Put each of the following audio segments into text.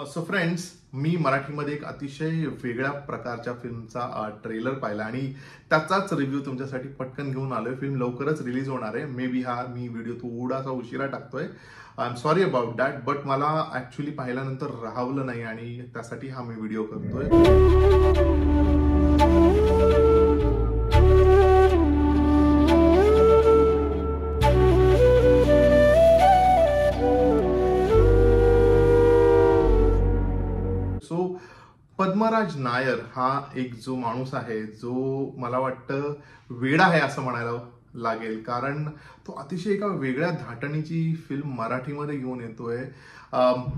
So friends, मी मराठीमध्ये एक अतिशय वेगळ्या प्रकारच्या फिल्मचा ट्रेलर पाहिला आणि त्याचाच रिव्ह्यू तुमच्यासाठी पटकन घेऊन आलोय. फिल्म लवकरच रिलीज होणार आहे. मे बी मी व्हिडिओ थोडासा उशिरा टाकतोय. I am sorry about that, but मला ऍक्च्युली पाहिल्यानंतर राहवलं नाही आणि त्यासाठी हा मी व्हिडिओ करतोय. सो पद्मराज नायर हा एक जो माणूस आहे, जो मला वाटतं वेडा आहे असं म्हणायला लागेल, कारण तो अतिशय एका वेगळ्या धाटणीची फिल्म मराठीमध्ये घेऊन येतोय.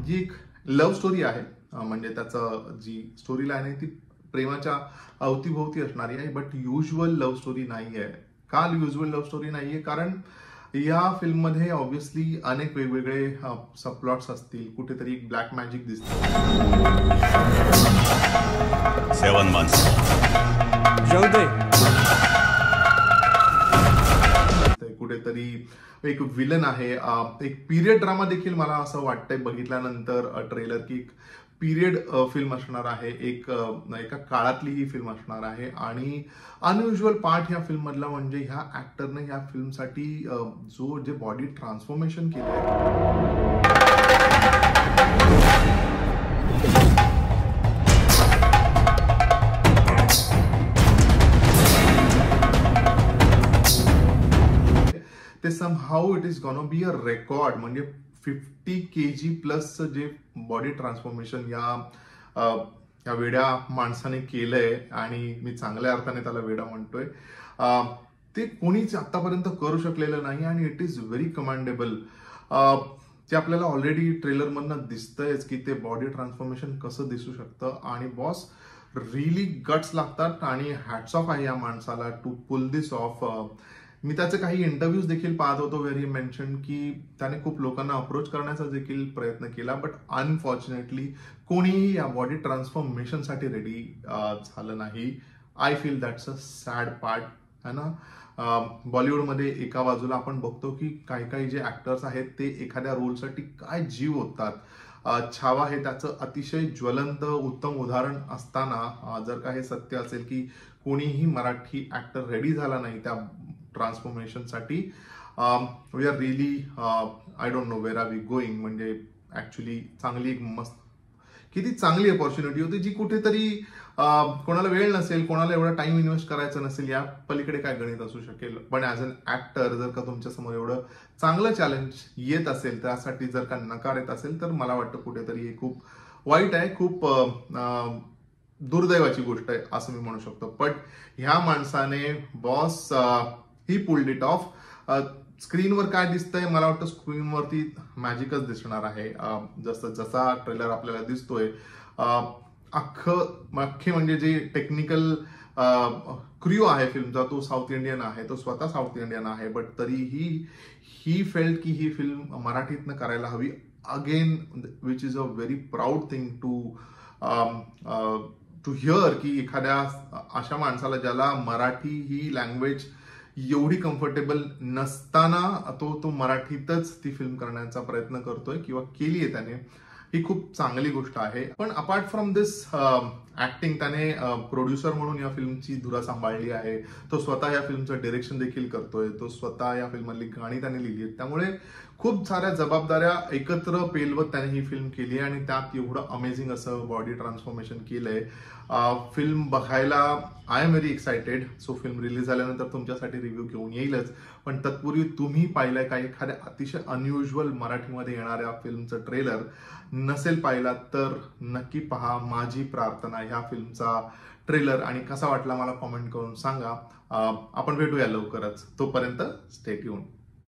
जी एक लव्ह स्टोरी आहे. म्हणजे त्याचं जी स्टोरी लाईन आहे ती प्रेमाच्या अवतीभोवती असणारी आहे, बट युज्युअल लव्ह स्टोरी नाही आहे. का युज्युअल लव्ह स्टोरी नाहीये? कारण या फिल्ममध्ये ऑब्व्हियसली अनेक वेगवेगळे सबप्लॉट्स असतील. कुठेतरी एक ब्लॅक मॅजिक दिसते. 7 months. कुठेतरी एक विलन आहे. एक पीरियड ड्रामा देखील मला असं वाटतंय बघितल्यानंतर ट्रेलर की एक पीरियड फिल्म असणार आहे. एका काळातली ही फिल्म असणार आहे. आणि अनयुज्युअल पार्ट ह्या फिल्म मधला म्हणजे ह्या ऍक्टरने ह्या फिल्मसाठी जे बॉडी ट्रान्सफॉर्मेशन केलंय. ते somehow it is gonna be a record. म्हणजे 50 kg प्लस जे बॉडी ट्रान्सफॉर्मेशन या वेड्या माणसाने केलंय, आणि मी चांगल्या अर्थाने त्याला वेडा म्हणतोय, ते कोणीच आतापर्यंत करू शकलेलं नाही. आणि इट इज व्हेरी कमांडेबल. ते आपल्याला ऑलरेडी ट्रेलर मधनं दिसतंयच की ते बॉडी ट्रान्सफॉर्मेशन कसं दिसू शकतं. आणि बॉस रिली गट्स लागतात आणि हॅट्स ऑफ आहे या माणसाला टू पुल दिस ऑफ. मी त्याचे काही इंटरव्ह्यूज देखील पाहत होतो, वेर ही मेन्शन की त्याने खूप लोकांना अप्रोच करण्याचा देखील प्रयत्न केला, बट अनफॉर्च्युनेटली कोणीही या बॉडी ट्रान्सफॉर्मेशनसाठी रेडी झालं नाही. I feel that's a sad part है ना. बॉलिवूडमध्ये एका बाजूला आपण बघतो की काही काही जे ऍक्टर्स आहेत ते एखाद्या रोलसाठी काय जीव ओततात. छावा हे त्याचं अतिशय ज्वलंत उत्तम उदाहरण असताना जर का हे सत्य असेल की कोणीही मराठी ऍक्टर रेडी झाला नाही त्या ट्रान्सफॉर्मेशन साठी, we are really I don't know where are we going. म्हणजे ऍक्च्युली चांगली एक मस्त, किती चांगली अपॉर्च्युनिटी होती जी कुठेतरी कोणाला वेळ नसेल, कोणाला एवढा टाइम इन्व्हेस्ट करायचा नसेल, या पलीकडे काय गणित असू शकेल. पण ऍज अन ऍक्टर जर का तुमच्या समोर एवढं चांगलं चॅलेंज येत असेल, त्यासाठी जर का नकार येत असेल, तर मला वाटतं कुठेतरी हे खूप वाईट आहे, खूप दुर्दैवाची गोष्ट आहे असं मी म्हणू शकतो. बट ह्या माणसाने boss he pulled it of. स्क्रीनवर काय दिसतंय, मला वाटतं स्क्रीनवरती मॅजिकच दिसणार आहे. जसा ट्रेलर आपल्याला दिसतोय, अख्खे म्हणजे जे टेक्निकल क्रू आहे फिल्मचा तो साऊथ इंडियन आहे, तो स्वतः साऊथ इंडियन आहे, बट तरीही ही फेल्ट की ही फिल्म मराठीतनं करायला हवी again, which is a very proud thing to hear की एखाद्या अशा माणसाला ज्याला मराठी ही लँग्वेज एवढी कम्फर्टेबल नसताना तो मराठीतच ती फिल्म करण्याचा प्रयत्न करतोय किंवा केली आहे त्याने. ही खूप चांगली गोष्ट आहे. पण अपार्ट फ्रॉम दिस ऍक्टिंग, त्याने प्रोड्युसर म्हणून या फिल्मची धुरा सांभाळली आहे. तो स्वतः या फिल्मचं डिरेक्शन देखील करतोय. तो स्वतः या फिल्ममधली गाणी त्याने लिहिली आहेत. त्यामुळे खूप साऱ्या जबाबदाऱ्या एकत्र पेलवत त्याने ही फिल्म केली आणि त्यात एवढं अमेझिंग असं बॉडी ट्रान्सफॉर्मेशन केलंय. फिल्म बघायला I am very excited. So film release झाल्यानंतर तुमच्यासाठी रिव्ह्यू घेऊन येईलच, पण तत्पूर्वी तुम्ही पाहिलंय का एखाद्या अतिशय अनयुज्युअल मराठीमध्ये येणाऱ्या फिल्मचं ट्रेलर? नसेल पाहिला तर नक्की पहा. माझी प्रार्थना ह्या फिल्मचा ट्रेलर आणि कसा वाटला मला कॉमेंट करून सांगा. आपण भेटूया लवकरच. तोपर्यंत स्टे ट्यून्ड.